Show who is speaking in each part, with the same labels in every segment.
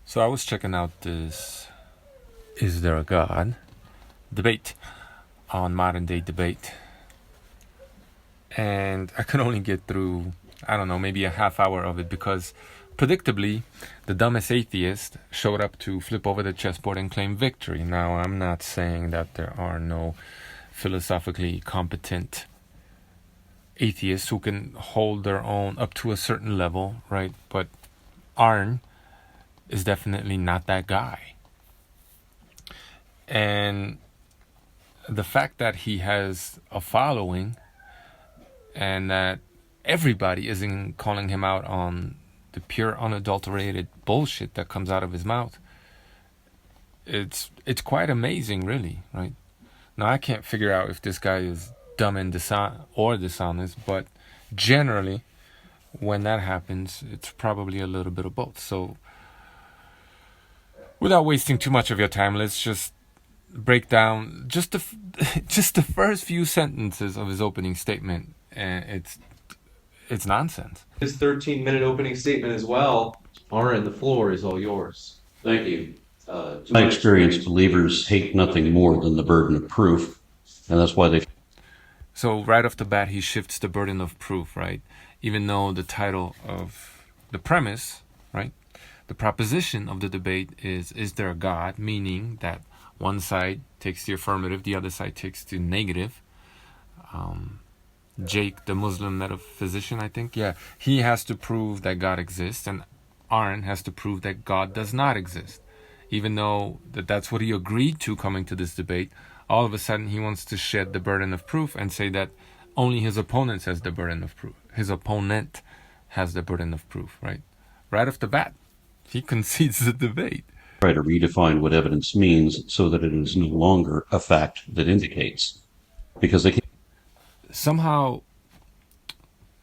Speaker 1: So I was checking out this "Is There a God?" debate on Modern Day Debate, and I could only get through, I don't know, maybe a half hour of it because, predictably, the dumbest atheist showed up to flip over the chessboard and claim victory. Now, I'm not saying that there are no philosophically competent atheists who can hold their own up to a certain level, right? But Aaron is definitely not that guy. And the fact that he has a following and that everybody isn't calling him out on the pure unadulterated bullshit that comes out of his mouth, it's quite amazing, really, right? Now, I can't figure out if this guy is dumb and dishonest, but generally, when that happens, it's probably a little bit of both. So, without wasting too much of your time, let's just break down just the first few sentences of his opening statement, and it's nonsense.
Speaker 2: His 13-minute opening statement as well. Aaron, the floor is all yours.
Speaker 3: Thank you. To my experience, believers hate nothing more than the burden of proof, and that's why they...
Speaker 1: So right off the bat, he shifts the burden of proof, right? Even though the title of the premise, right, the proposition of the debate is there a God? Meaning that one side takes the affirmative, the other side takes the negative. Jake, the Muslim metaphysician, I think, he has to prove that God exists, and Aaron has to prove that God does not exist. Even though that's what he agreed to coming to this debate, all of a sudden he wants to shed the burden of proof and say that only his opponent has the burden of proof. His opponent has the burden of proof, right? Right off the bat, he concedes the debate.
Speaker 3: Try to redefine what evidence means so that it is no longer a fact that indicates. Because they can...
Speaker 1: Somehow,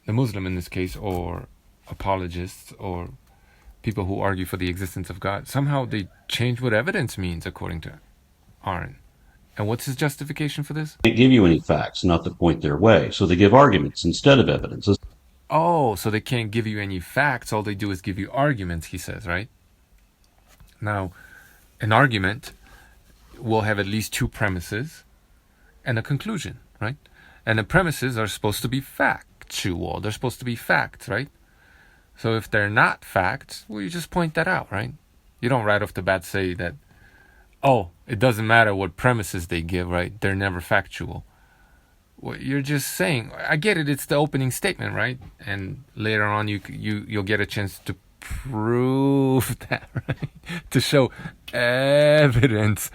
Speaker 1: the Muslim in this case, or apologists, or people who argue for the existence of God, somehow they change what evidence means according to Aaron. And what's his justification for this?
Speaker 3: They can't give you any facts, not to point their way. So they give arguments instead of evidence.
Speaker 1: Oh, so they can't give you any facts. All they do is give you arguments, he says, right? Now, an argument will have at least two premises and a conclusion, right? And the premises are supposed to be factual. They're supposed to be facts, right? So if they're not facts, well, you just point that out, right? You don't right off the bat say that, oh, it doesn't matter what premises they give, right? They're never factual. Well, you're just saying, I get it, it's the opening statement, right? And later on you'll get a chance to prove that, right? To show evidence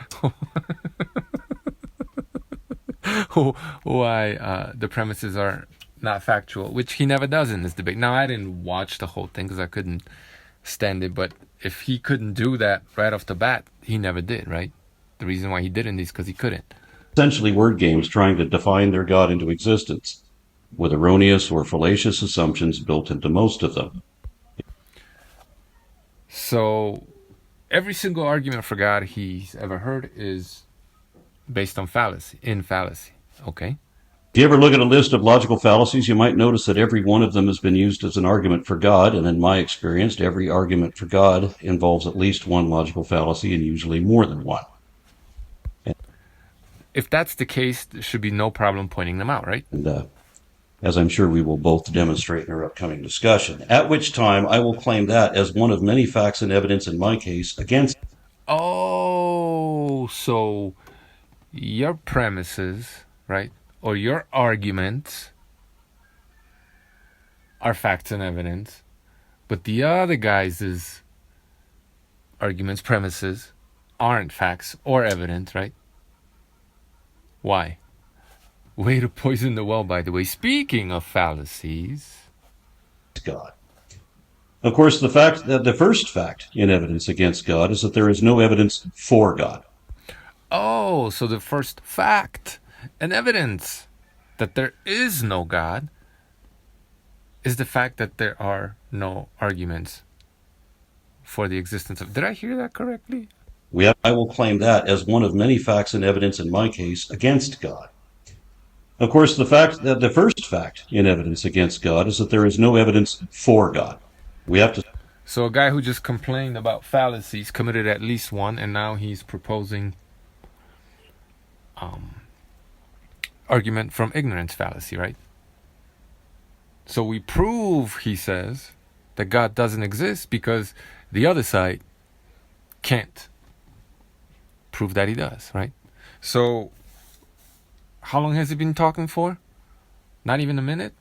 Speaker 1: why the premises are not factual, which he never does in this debate. Now, I didn't watch the whole thing because I couldn't stand it, but if he couldn't do that right off the bat, he never did, right? The reason why he didn't is because he couldn't.
Speaker 3: Essentially word games trying to define their God into existence, with erroneous or fallacious assumptions built into most of them.
Speaker 1: So every single argument for God he's ever heard is based on fallacy, okay?
Speaker 3: If you ever look at a list of logical fallacies, you might notice that every one of them has been used as an argument for God, and in my experience, every argument for God involves at least one logical fallacy and usually more than one.
Speaker 1: If that's the case, there should be no problem pointing them out, right?
Speaker 3: And as I'm sure we will both demonstrate in our upcoming discussion, at which time I will claim that as one of many facts and evidence in my case against...
Speaker 1: Oh, so your premises, right, or your arguments are facts and evidence, but the other guys' arguments, premises, aren't facts or evidence, right? Why? Way to poison the well, by the way. Speaking of fallacies,
Speaker 3: God. Of course, the first fact in evidence against God is that there is no evidence for God.
Speaker 1: Oh, so the first fact and evidence that there is no God is the fact that there are no arguments for the existence of... Did I hear that correctly?
Speaker 3: I will claim that as one of many facts and evidence in my case against God. Of course, the first fact in evidence against God is that there is no evidence for God. We have to...
Speaker 1: So a guy who just complained about fallacies committed at least one, and now he's proposing argument from ignorance fallacy, right? So we prove, he says, that God doesn't exist because the other side can't prove that he does, right? So how long has he been talking for? Not even a minute.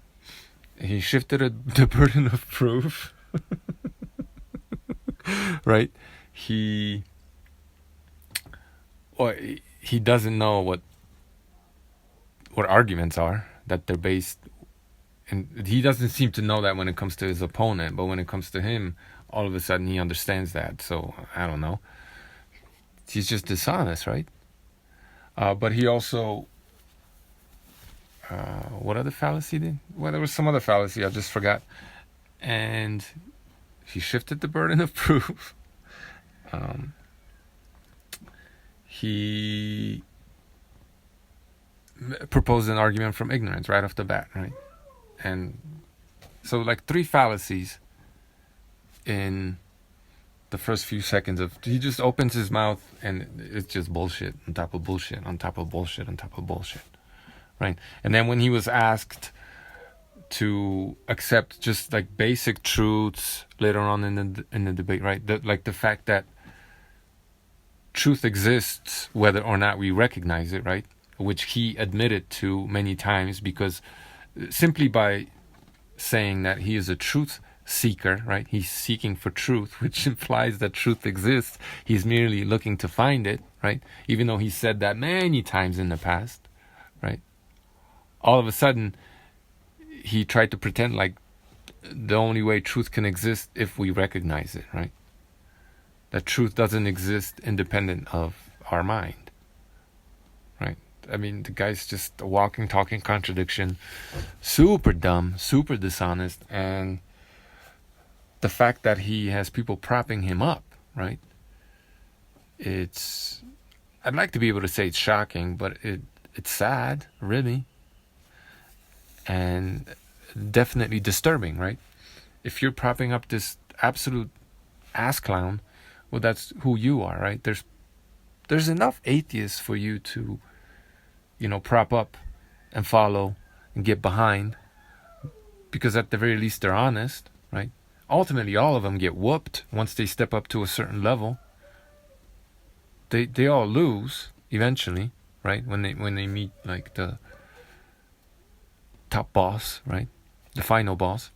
Speaker 1: He shifted the burden of proof. Right? He doesn't know what arguments are, that they're based, and he doesn't seem to know that when it comes to his opponent, but when it comes to him, all of a sudden he understands that. So I don't know. He's just dishonest, right? But he also, what other fallacy did? Well, there was some other fallacy I just forgot, and he shifted the burden of proof. He proposed an argument from ignorance right off the bat, right? And so like 3 fallacies in the first few seconds of, he just opens his mouth and it's just bullshit on top of bullshit on top of bullshit on top of bullshit, right? And then when he was asked to accept just like basic truths later on in the debate, right? Like the fact that truth exists whether or not we recognize it, right? Which he admitted to many times, because simply by saying that he is a truth seeker, right? He's seeking for truth, which implies that truth exists. He's merely looking to find it, right? Even though he said that many times in the past, right? All of a sudden, he tried to pretend like the only way truth can exist if we recognize it, right? That truth doesn't exist independent of our mind, right? I mean, the guy's just a walking, talking contradiction. Super dumb, super dishonest. And the fact that he has people propping him up, right? I'd like to be able to say it's shocking, but it's sad, really. And definitely disturbing, right? If you're propping up this absolute ass clown, well, that's who you are, right? There's enough atheists for you to, prop up and follow and get behind, because at the very least they're honest, right? Ultimately, all of them get whooped once they step up to a certain level. They all lose eventually, right? When they meet like the top boss, right? The final boss.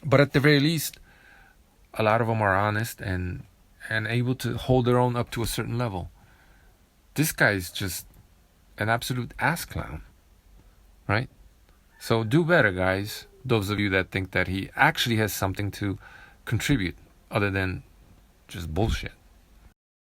Speaker 1: But at the very least, a lot of them are honest and able to hold their own up to a certain level. This guy's just an absolute ass clown, right? So do better, guys. Those of you that think that he actually has something to contribute other than just bullshit.